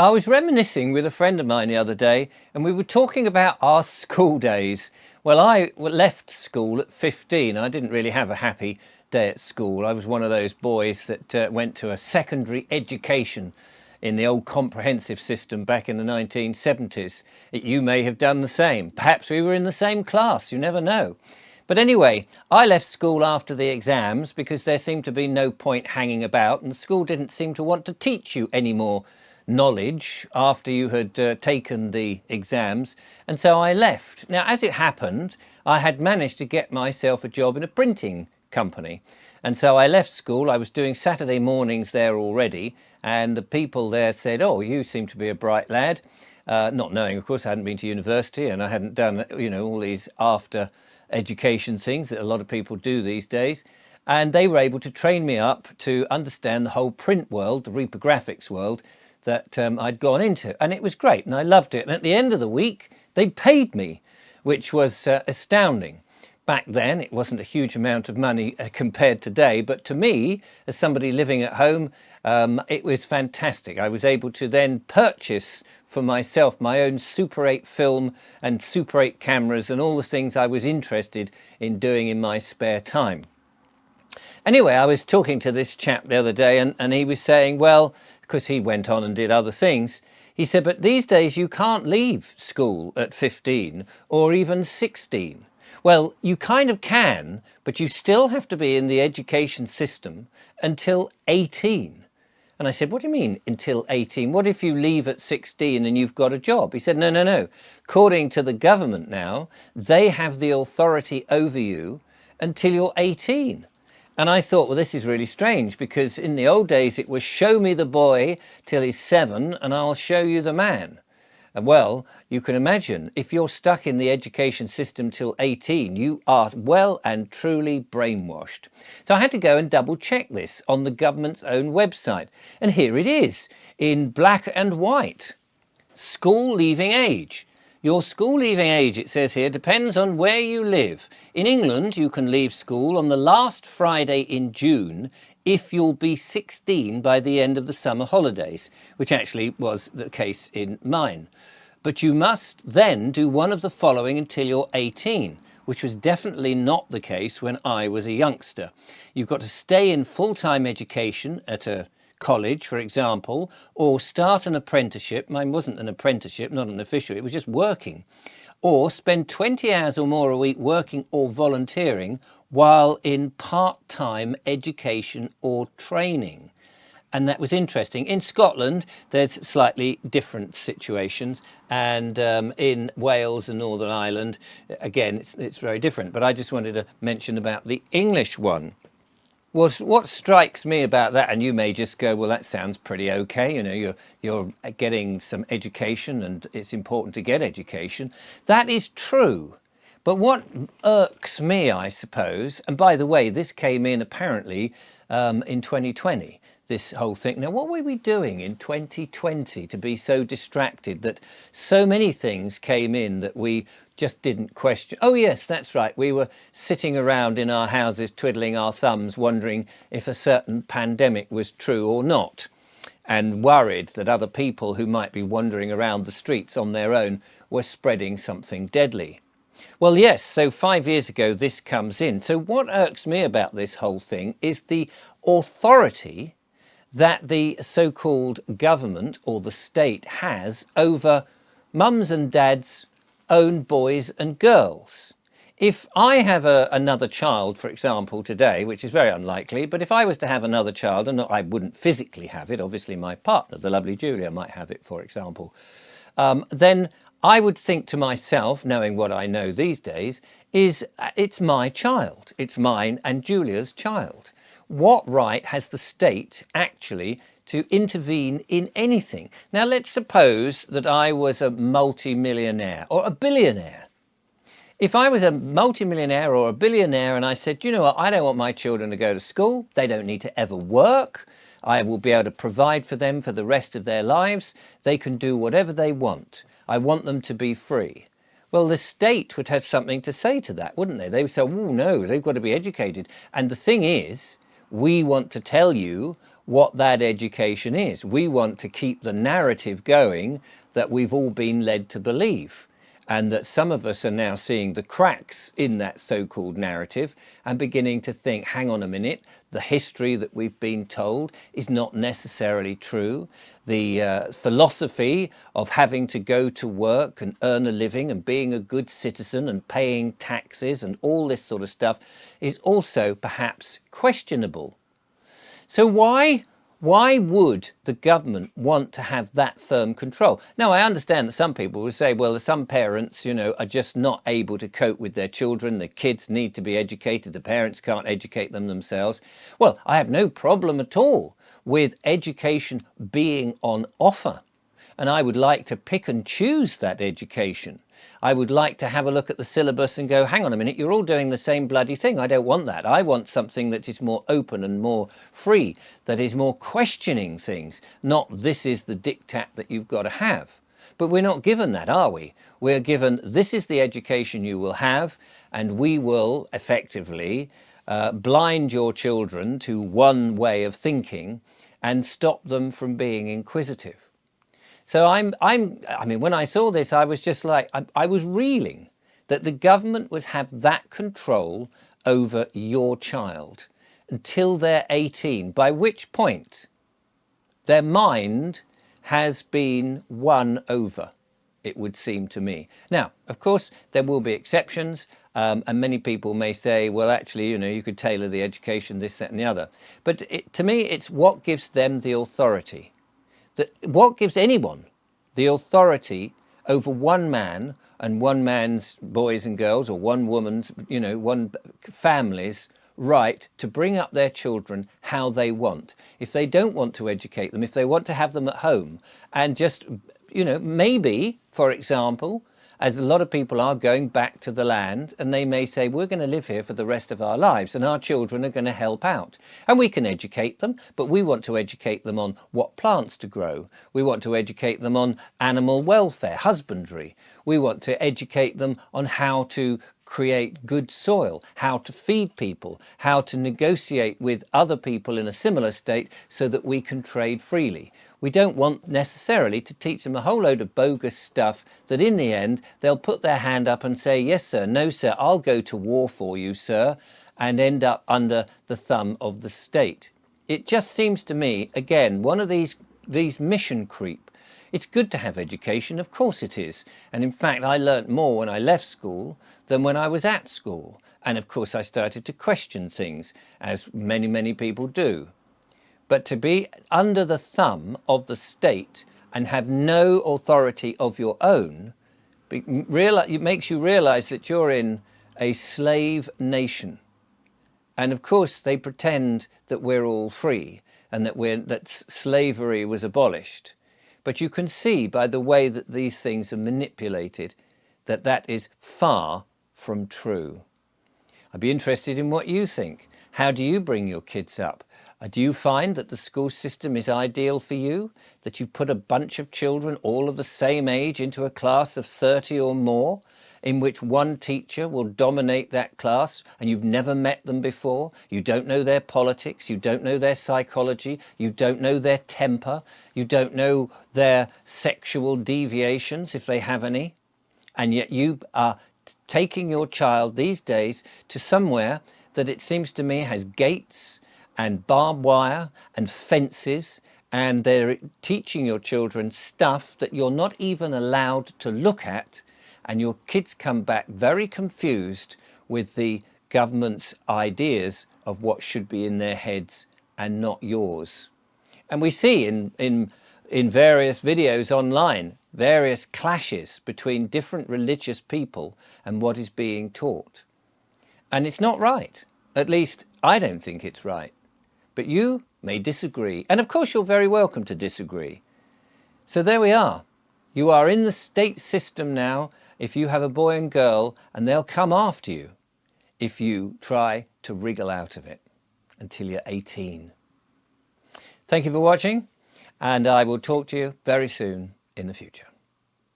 I was reminiscing with a friend of mine the other day, and we were talking about our school days. Well, I left school at 15. I didn't really have a happy day at school. I was one of those boys that went to a secondary education in the old comprehensive system back in the 1970s. You may have done the same. Perhaps we were in the same class, you never know. But anyway, I left school after the exams because there seemed to be no point hanging about, and the school didn't seem to want to teach you any more knowledge after you had taken the exams, and so I left. Now, as it happened, I had managed to get myself a job in a printing company, and so I left school. I was doing Saturday mornings there already, and the people there said, "Oh, you seem to be a bright lad," not knowing, of course, I hadn't been to university and I hadn't done, all these after education things that a lot of people do these days. And they were able to train me up to understand the whole print world, the reprographics world that I'd gone into. And it was great and I loved it. And at the end of the week, they paid me, which was astounding. Back then, it wasn't a huge amount of money compared to today, but to me, as somebody living at home, it was fantastic. I was able to then purchase for myself my own Super 8 film and Super 8 cameras and all the things I was interested in doing in my spare time. Anyway, I was talking to this chap the other day and he was saying, well, because he went on and did other things, he said, but these days you can't leave school at 15 or even 16. Well, you kind of can, but you still have to be in the education system until 18. And I said, what do you mean until 18? What if you leave at 16 and you've got a job? He said, no. According to the government now, they have the authority over you until you're 18. And I thought, well, this is really strange, because in the old days it was show me the boy till he's 7 and I'll show you the man. Well, you can imagine, if you're stuck in the education system till 18, you are well and truly brainwashed. So I had to go and double check this on the government's own website. And here it is, in black and white. School leaving age. Your school leaving age, it says here, depends on where you live. In England, you can leave school on the last Friday in June if you'll be 16 by the end of the summer holidays, which actually was the case in mine. But you must then do one of the following until you're 18, which was definitely not the case when I was a youngster. You've got to stay in full-time education at a college, for example, or start an apprenticeship. Mine wasn't an apprenticeship, not an official, it was just working. Or spend 20 hours or more a week working or volunteering while in part-time education or training. And that was interesting. In Scotland, there's slightly different situations. And in Wales and Northern Ireland, again, it's very different. But I just wanted to mention about the English one. Well, what strikes me about that, and you may just go, well, that sounds pretty okay. You're getting some education and it's important to get education. That is true. But what irks me, I suppose, and by the way, this came in apparently in 2020, this whole thing. Now, what were we doing in 2020 to be so distracted that so many things came in that we just didn't question? Oh, yes, that's right. We were sitting around in our houses, twiddling our thumbs, wondering if a certain pandemic was true or not, and worried that other people who might be wandering around the streets on their own were spreading something deadly. Well, yes, so 5 years ago, this comes in. So what irks me about this whole thing is the authority that the so-called government or the state has over mums and dads' own boys and girls. If I have another child, for example, today, which is very unlikely, but if I was to have another child, and I wouldn't physically have it, obviously my partner, the lovely Julia, might have it, for example, then I would think to myself, knowing what I know these days, is it's my child. It's mine and Julia's child. What right has the state actually to intervene in anything? Now, let's suppose that I was a multi-millionaire or a billionaire. If I was a multi-millionaire or a billionaire and I said, you know what, I don't want my children to go to school, they don't need to ever work, I will be able to provide for them for the rest of their lives, they can do whatever they want, I want them to be free. Well, the state would have something to say to that, wouldn't they? They would say, oh no, they've got to be educated. And the thing is, we want to tell you what that education is. We want to keep the narrative going that we've all been led to believe, and that some of us are now seeing the cracks in that so-called narrative and beginning to think, hang on a minute, the history that we've been told is not necessarily true. The philosophy of having to go to work and earn a living and being a good citizen and paying taxes and all this sort of stuff is also perhaps questionable. So why would the government want to have that firm control? Now, I understand that some people will say, well, some parents, are just not able to cope with their children. The kids need to be educated. The parents can't educate them themselves. Well, I have no problem at all with education being on offer. And I would like to pick and choose that education. I would like to have a look at the syllabus and go, hang on a minute, you're all doing the same bloody thing. I don't want that. I want something that is more open and more free, that is more questioning things, not this is the diktat that you've got to have. But we're not given that, are we? We're given, this is the education you will have, and we will effectively blind your children to one way of thinking and stop them from being inquisitive. So I mean, when I saw this, I was just like, I was reeling that the government would have that control over your child until they're 18, by which point their mind has been won over, it would seem to me. Now, of course, there will be exceptions, and many people may say, well, actually, you could tailor the education, this, that, and the other. But to me, it's what gives them the authority. What gives anyone the authority over one man and one man's boys and girls, or one woman's, one family's right to bring up their children how they want? If they don't want to educate them, if they want to have them at home and just, maybe, for example, as a lot of people are going back to the land, and they may say, we're going to live here for the rest of our lives and our children are going to help out. And we can educate them, but we want to educate them on what plants to grow. We want to educate them on animal welfare, husbandry. We want to educate them on how to create good soil, how to feed people, how to negotiate with other people in a similar state so that we can trade freely. We don't want necessarily to teach them a whole load of bogus stuff that in the end they'll put their hand up and say, yes, sir, no, sir, I'll go to war for you, sir, and end up under the thumb of the state. It just seems to me, again, one of these mission creep. It's good to have education, of course it is. And in fact, I learnt more when I left school than when I was at school. And of course, I started to question things, as many, many people do. But to be under the thumb of the state and have no authority of your own, it makes you realize that you're in a slave nation. And of course, they pretend that we're all free and that slavery was abolished. But you can see by the way that these things are manipulated that that is far from true. I'd be interested in what you think. How do you bring your kids up? Do you find that the school system is ideal for you? That you put a bunch of children all of the same age into a class of 30 or more, in which one teacher will dominate that class and you've never met them before? You don't know their politics, you don't know their psychology, you don't know their temper, you don't know their sexual deviations, if they have any. And yet you are taking your child these days to somewhere that it seems to me has gates and barbed wire and fences, and they're teaching your children stuff that you're not even allowed to look at, and your kids come back very confused with the government's ideas of what should be in their heads and not yours. And we see in various videos online, various clashes between different religious people and what is being taught. And it's not right. At least I don't think it's right. But you may disagree. And of course, you're very welcome to disagree. So there we are. You are in the state system now if you have a boy and girl, and they'll come after you if you try to wriggle out of it until you're 18. Thank you for watching, and I will talk to you very soon in the future.